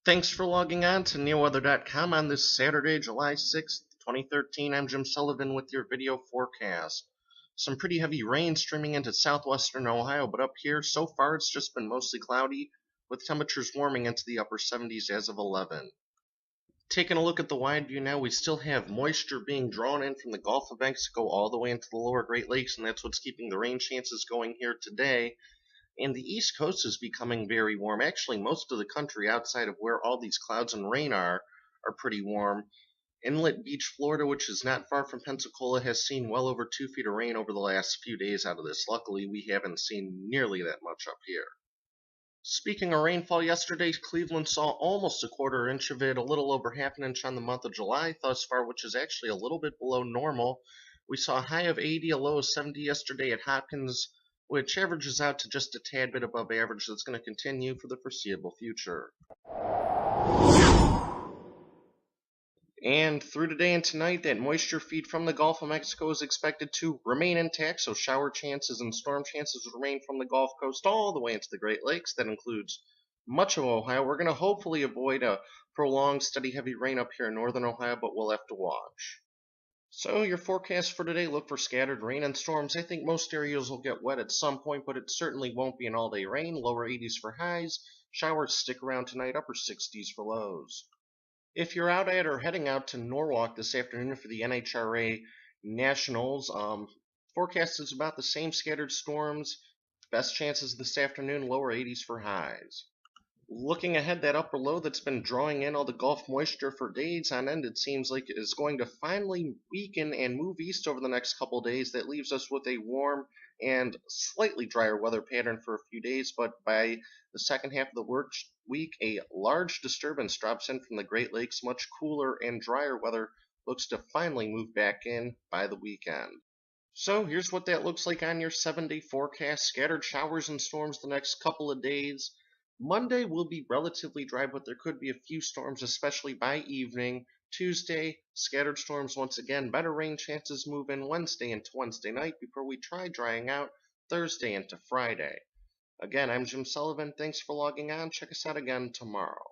Thanks for logging on to neoweather.com on this Saturday, July 6th, 2013. I'm Jim Sullivan with your video forecast. Some pretty heavy rain streaming into southwestern Ohio, but up here, so far it's just been mostly cloudy, with temperatures warming into the upper 70s as of 11. Taking a look at the wide view now, we still have moisture being drawn in from the Gulf of Mexico all the way into the lower Great Lakes, and that's what's keeping the rain chances going here today. And the East Coast is becoming very warm. Actually, most of the country outside of where all these clouds and rain are pretty warm. Inlet Beach, Florida, which is not far from Pensacola, has seen well over 2 feet of rain over the last few days out of this. Luckily, we haven't seen nearly that much up here. Speaking of rainfall, yesterday Cleveland saw almost a quarter inch of it, a little over half an inch on the month of July thus far, which is actually a little bit below normal. We saw a high of 80, a low of 70 yesterday at Hopkins, which averages out to just a tad bit above average. That's going to continue for the foreseeable future. And through today and tonight, that moisture feed from the Gulf of Mexico is expected to remain intact, so shower chances and storm chances remain from the Gulf Coast all the way into the Great Lakes. That includes much of Ohio. We're going to hopefully avoid a prolonged, steady, heavy rain up here in northern Ohio, but we'll have to watch. So your forecast for today, look for scattered rain and storms. I think most areas will get wet at some point, but it certainly won't be an all-day rain. Lower 80s for highs. Showers stick around tonight, upper 60s for lows. If you're out at or heading out to Norwalk this afternoon for the NHRA Nationals, forecast is about the same, scattered storms. Best chances this afternoon, lower 80s for highs. Looking ahead, that upper low that's been drawing in all the Gulf moisture for days on end, it seems like it is going to finally weaken and move east over the next couple days. That leaves us with a warm and slightly drier weather pattern for a few days, but by the second half of the work week, a large disturbance drops in from the Great Lakes. Much cooler and drier weather looks to finally move back in by the weekend. So here's what that looks like on your 7-day forecast. Scattered showers and storms the next couple of days. Monday will be relatively dry, but there could be a few storms, especially by evening. Tuesday, scattered storms once again. Better rain chances move in Wednesday into Wednesday night before we try drying out Thursday into Friday. Again, I'm Jim Sullivan. Thanks for logging on. Check us out again tomorrow.